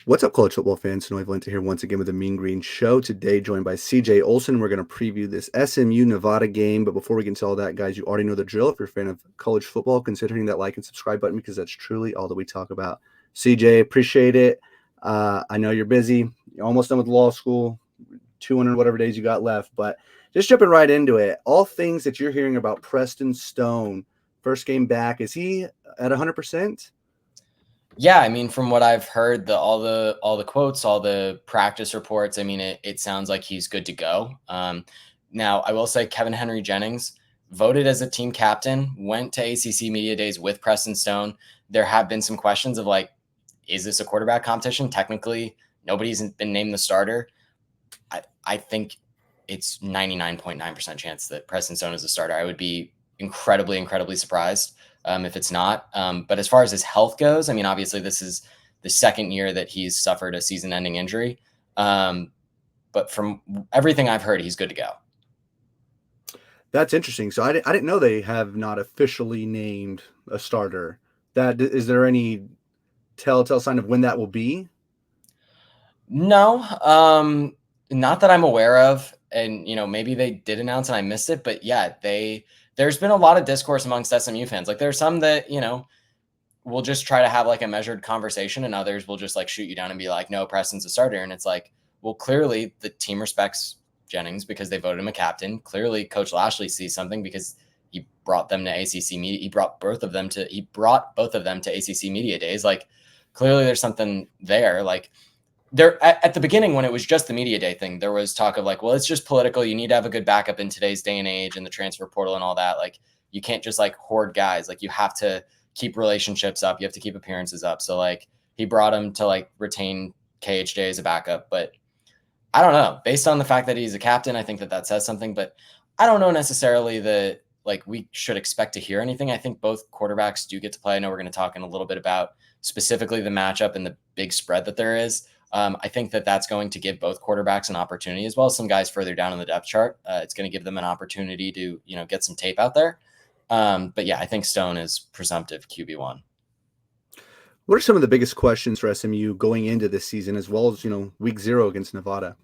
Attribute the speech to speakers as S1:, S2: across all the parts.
S1: What's up, college football fans? Noah Valente here once again with the Mean Green Show. Today, joined by CJ Olson. We're going to preview this SMU Nevada game. But before we get into all that, guys, you already know the drill. If you're a fan of college football, consider hitting that like and subscribe button because that's truly all that we talk about. CJ, appreciate it. I know you're busy. You're almost done with law school, 200 whatever days you got left. But just jumping right into it, all things that you're hearing about Preston Stone, first game back, is he at 100%?
S2: Yeah, I mean, from what I've heard, all the quotes, all the practice reports, I mean, it sounds like he's good to go. Now, I will say Kevin Henry Jennings voted as a team captain, went to ACC Media Days with Preston Stone. There have been some questions of like, is this a quarterback competition? Technically, nobody's been named the starter. I think it's 99.9% chance that Preston Stone is a starter. I would be incredibly, incredibly surprised if it's not. But as far as his health goes, I mean, obviously this is the second year that he's suffered a season-ending injury. But from everything I've heard, he's good to go.
S1: That's interesting. So I didn't know they have not officially named a starter. Is there any telltale sign of when that will be?
S2: No, not that I'm aware of. And, maybe they did announce and I missed it. But yeah, there's been a lot of discourse amongst SMU fans. Like there's some that, will just try to have like a measured conversation and others will just like shoot you down and be like, no, Preston's a starter. And it's like, well, clearly the team respects Jennings because they voted him a captain. Clearly Coach Lashley sees something because he brought them to ACC media. He brought both of them to ACC Media Days. Like clearly there's something there. Like there at the beginning when it was just the media day thing, there was talk of like, well, it's just political. You need to have a good backup in today's day and age and the transfer portal and all that. Like you can't just like hoard guys. Like you have to keep relationships up. You have to keep appearances up. So like he brought him to like retain KHJ as a backup, but I don't know. Based on the fact that he's a captain, I think that says something, but I don't know necessarily that like we should expect to hear anything. I think both quarterbacks do get to play. I know we're going to talk in a little bit about specifically the matchup and the big spread that there is. I think that's going to give both quarterbacks an opportunity as well as some guys further down in the depth chart. It's going to give them an opportunity to, get some tape out there. But yeah, I think Stone is presumptive QB1.
S1: What are some of the biggest questions for SMU going into this season, as well as, week 0 against Nevada?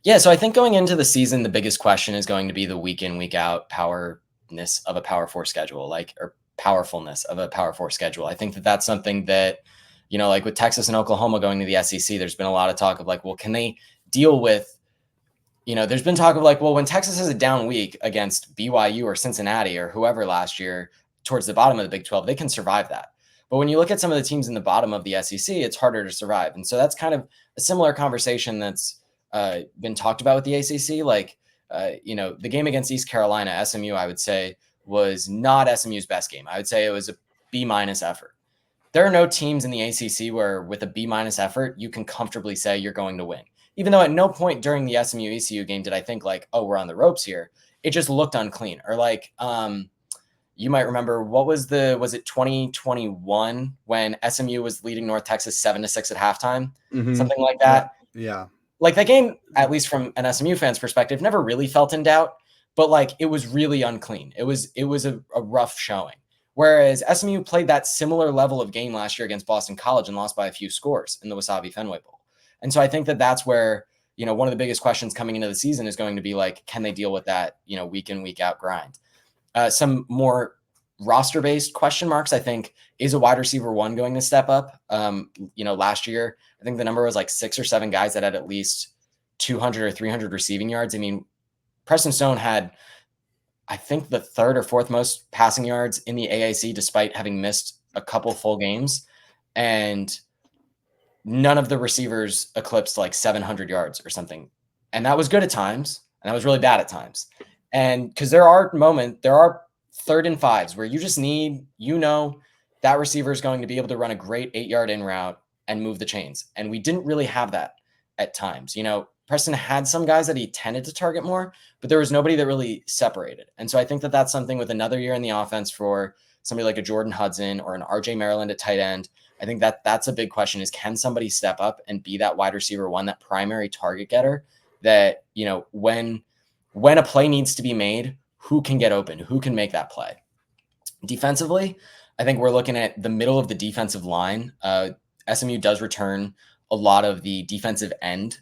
S2: Yeah, so I think going into the season, the biggest question is going to be the week in, week out powerness of a Power 4 schedule, or powerfulness of a Power 4 schedule. I think that's something that, like with Texas and Oklahoma going to the SEC, there's been a lot of talk of like, well, can they deal with, there's been talk of like, well, when Texas has a down week against BYU or Cincinnati or whoever last year towards the bottom of the Big 12, they can survive that. But when you look at some of the teams in the bottom of the SEC, it's harder to survive. And so that's kind of a similar conversation that's been talked about with the ACC. Like, the game against East Carolina, SMU, I would say, was not SMU's best game. I would say it was a B- effort. There are no teams in the ACC where with a B- effort, you can comfortably say you're going to win. Even though at no point during the SMU ECU game did I think like, oh, we're on the ropes here. It just looked unclean. Or like, you might remember was it 2021 when SMU was leading North Texas 7-6 at halftime? Mm-hmm. Something like that.
S1: Yeah.
S2: Like that game, at least from an SMU fan's perspective, never really felt in doubt, but like it was really unclean. It was a rough showing. Whereas SMU played that similar level of game last year against Boston College and lost by a few scores in the Wasabi Fenway Bowl. And so I think that's where, one of the biggest questions coming into the season is going to be like, can they deal with that, week in, week out grind? Some more roster-based question marks, I think, is a wide receiver 1 going to step up? Last year, I think the number was like 6 or 7 guys that had at least 200 or 300 receiving yards. I mean, Preston Stone had, I think, the 3rd or 4th most passing yards in the AAC, despite having missed a couple full games. And none of the receivers eclipsed like 700 yards or something. And that was good at times, and that was really bad at times. And because there are 3rd and 5s where you just need, that receiver is going to be able to run a great 8-yard in route and move the chains. And we didn't really have that at times. Preston had some guys that he tended to target more, but there was nobody that really separated. And so I think that's something with another year in the offense for somebody like a Jordan Hudson or an RJ Maryland at tight end. I think that's a big question is, can somebody step up and be that wide receiver 1, that primary target getter that, when a play needs to be made, who can get open, who can make that play? Defensively, I think we're looking at the middle of the defensive line. SMU does return a lot of the defensive end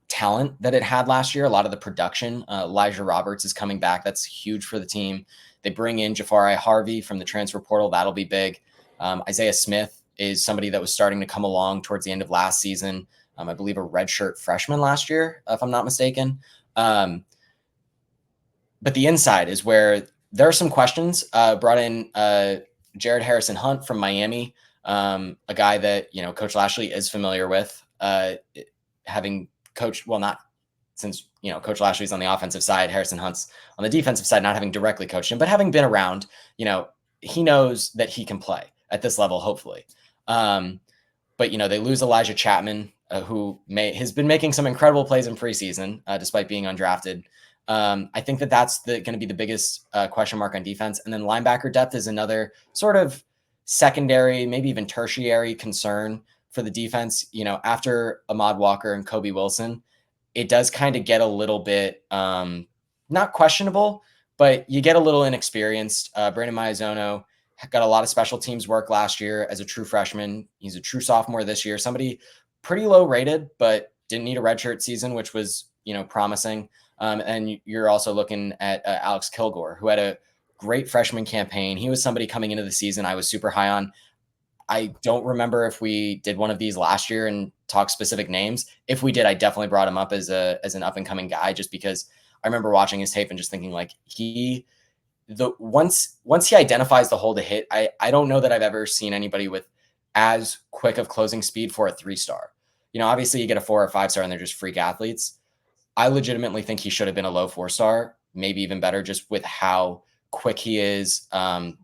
S2: talent that it had last year, a lot of the production. Elijah Roberts is coming back. That's huge for the team. They bring in Jafari Harvey from the transfer portal. That'll be big. Isaiah Smith is somebody that was starting to come along towards the end of last season. I believe a redshirt freshman last year, if I'm not mistaken. But the inside is where there are some questions. Brought in Jared Harrison Hunt from Miami, a guy that, Coach Lashley is familiar with, having coached, well, not since, Coach Lashley's on the offensive side, Harrison Hunt's on the defensive side, not having directly coached him, but having been around, he knows that he can play at this level, hopefully. But, they lose Elijah Chapman, who has been making some incredible plays in preseason, despite being undrafted. I think that's going to be the biggest question mark on defense. And then linebacker depth is another sort of secondary, maybe even tertiary concern for the defense. After Ahmad Walker and Kobe Wilson, it does kind of get a little bit not questionable, but you get a little inexperienced. Brandon Maiazono got a lot of special teams work last year as a true freshman. He's a true sophomore this year. Somebody pretty low rated, but didn't need a redshirt season, which was, promising. And you're also looking at Alex Kilgore, who had a great freshman campaign. He was somebody coming into the season I was super high on. I don't remember if we did one of these last year and talk specific names. If we did, I definitely brought him up as an up and coming guy, just because I remember watching his tape and just thinking like once he identifies the hole to hit, I don't know that I've ever seen anybody with as quick of closing speed for a 3-star. Obviously you get a 4 or 5-star and they're just freak athletes. I legitimately think he should have been a low 4-star, maybe even better, just with how quick he is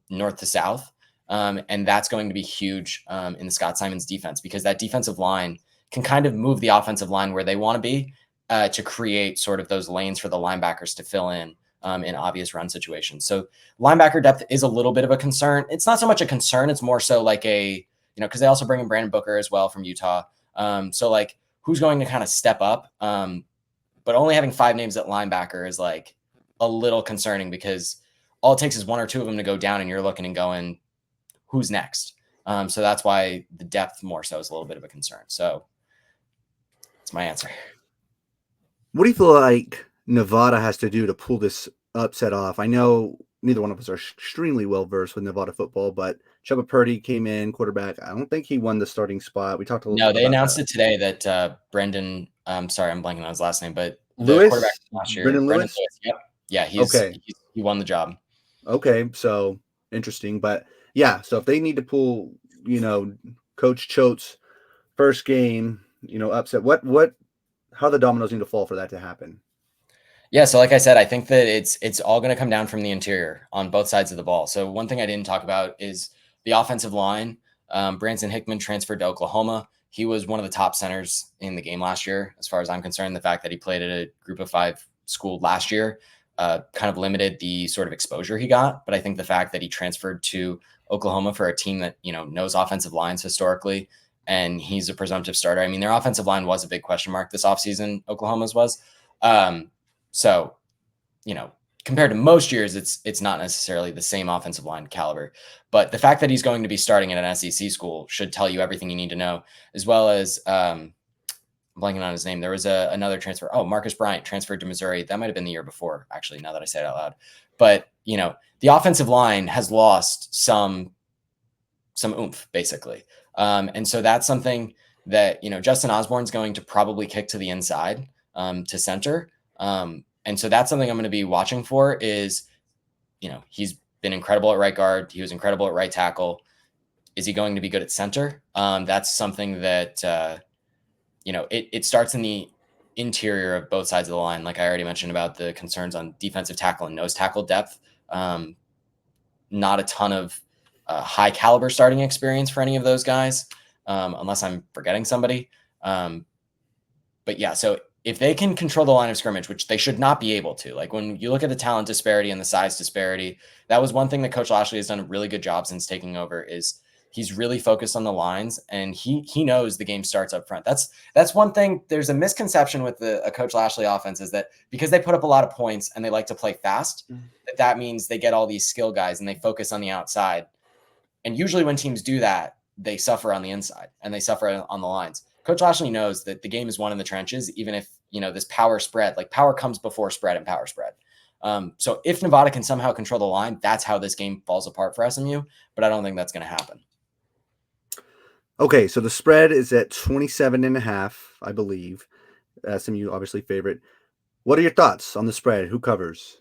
S2: north to south. And that's going to be huge in the Scott Simons defense, because that defensive line can kind of move the offensive line where they want to be to create sort of those lanes for the linebackers to fill in obvious run situations. So linebacker depth is a little bit of a concern. It's not so much a concern. It's more so like because they also bring in Brandon Booker as well from Utah. So like who's going to kind of step up? But only having 5 names at linebacker is like a little concerning, because all it takes is 1 or 2 of them to go down and you're looking and going, who's next? So that's why the depth more so is a little bit of a concern. So that's my answer.
S1: What do you feel like Nevada has to do to pull this upset off? I know neither one of us are extremely well versed with Nevada football, but Chuba Purdy came in, quarterback. I don't think he won the starting spot. We talked a little bit.
S2: No, they announced it today that Brendan. Sorry, I'm blanking on his last name, but
S1: Lewis,
S2: the quarterback last year,
S1: Brendan Lewis.
S2: Yep. Yeah, he won the job.
S1: Okay, so interesting, but yeah. So if they need to pull, Coach Choate's first game, upset, how the dominoes need to fall for that to happen?
S2: Yeah, so like I said, I think that it's all going to come down from the interior on both sides of the ball. So one thing I didn't talk about is the offensive line. Branson Hickman transferred to Oklahoma. He was one of the top centers in the game last year, as far as I'm concerned. The fact that he played at a group of 5 school last year kind of limited the sort of exposure he got. But I think the fact that he transferred to Oklahoma for a team that, knows offensive lines historically, and he's a presumptive starter. I mean, their offensive line was a big question mark this offseason, Oklahoma's was. So, compared to most years, it's not necessarily the same offensive line caliber, but the fact that he's going to be starting at an SEC school should tell you everything you need to know, as well as I'm blanking on his name. There was another transfer. Oh, Marcus Bryant transferred to Missouri. That might've been the year before, actually, now that I say it out loud. But, the offensive line has lost some oomph, basically. And so that's something that, Justin Osborne's going to probably kick to the inside to center. And so that's something I'm going to be watching for is, he's been incredible at right guard. He was incredible at right tackle. Is he going to be good at center? That's something that, it starts in the interior of both sides of the line. Like I already mentioned about the concerns on defensive tackle and nose tackle depth. Not a ton of high caliber starting experience for any of those guys, unless I'm forgetting somebody. But yeah, so if they can control the line of scrimmage, which they should not be able to, like when you look at the talent disparity and the size disparity, that was one thing that Coach Lashley has done a really good job since taking over is he's really focused on the lines and he knows the game starts up front. That's one thing. There's a misconception with a Coach Lashley offense is that because they put up a lot of points and they like to play fast, that means they get all these skill guys and they focus on the outside. And usually when teams do that, they suffer on the inside and they suffer on the lines. Coach Lashley knows that the game is won in the trenches, even if, this power spread, like power comes before spread and power spread. So if Nevada can somehow control the line, that's how this game falls apart for SMU, but I don't think that's going to happen.
S1: Okay, so the spread is at 27.5, I believe. SMU obviously favorite. What are your thoughts on the spread? Who covers?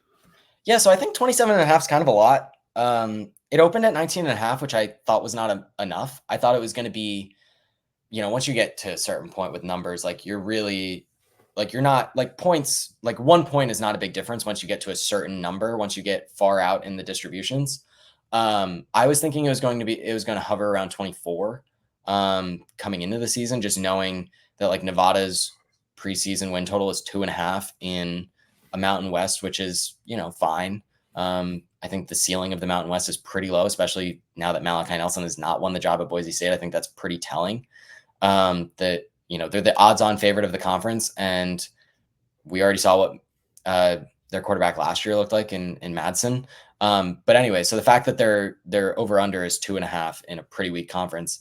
S2: Yeah, so I think 27.5 is kind of a lot. It opened at 19.5, which I thought was not enough. I thought it was going to be, once you get to a certain point with numbers, like you're really, like you're not like points, like 1 point is not a big difference once you get to a certain number, once you get far out in the distributions. I was thinking it was going to hover around 24 coming into the season, just knowing that like Nevada's preseason win total is 2.5 in a Mountain West, which is, fine. I think the ceiling of the Mountain West is pretty low, especially now that Malachi Nelson has not won the job at Boise State. I think that's pretty telling. That, they're the odds-on favorite of the conference, and we already saw what their quarterback last year looked like in Madsen. But anyway, so the fact that their over-under is 2.5 in a pretty weak conference,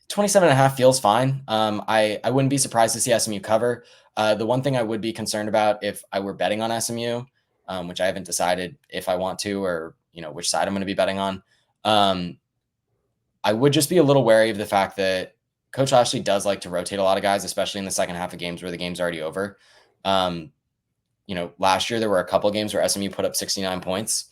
S2: 27.5 feels fine. I wouldn't be surprised to see SMU cover. The one thing I would be concerned about if I were betting on SMU, which I haven't decided if I want to or which side I'm going to be betting on, I would just be a little wary of the fact that Coach Lashley does like to rotate a lot of guys, especially in the second half of games where the game's already over. Last year there were a couple of games where SMU put up 69 points.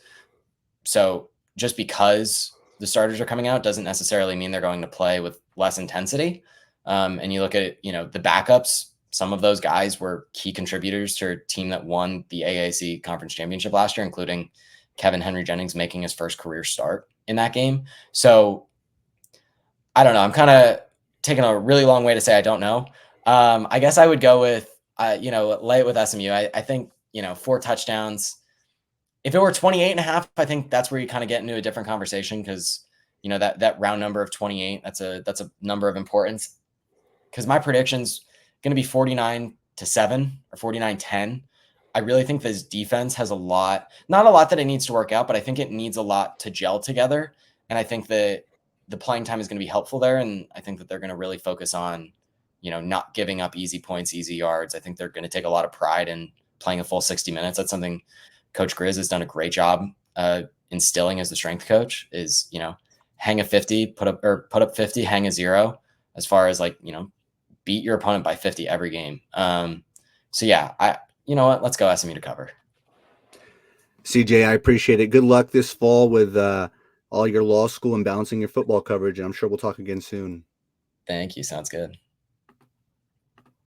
S2: So just because the starters are coming out doesn't necessarily mean they're going to play with less intensity. And you look at the backups, some of those guys were key contributors to a team that won the AAC conference championship last year, including Kevin Henry Jennings making his first career start in that game. So I don't know. I'm kind of taking a really long way to say I don't know. I guess I would go with, lay it with SMU. I think, 4 touchdowns. If it were 28.5, I think that's where you kind of get into a different conversation because, that round number of 28, that's a number of importance. Because my prediction's going to be 49-7 or 49-10. I really think this defense has not a lot that it needs to work out, but I think it needs a lot to gel together. And I think that the playing time is going to be helpful there. And I think that they're going to really focus on, not giving up easy points, easy yards. I think they're going to take a lot of pride in playing a full 60 minutes. That's something Coach Grizz has done a great job instilling as the strength coach is, hang a 50, put up 50, hang a 0 as far as beat your opponent by 50 every game. So yeah, you know what? Let's go SMU to cover.
S1: CJ, I appreciate it. Good luck this fall with all your law school and balancing your football coverage. And I'm sure we'll talk again soon.
S2: Thank you. Sounds good.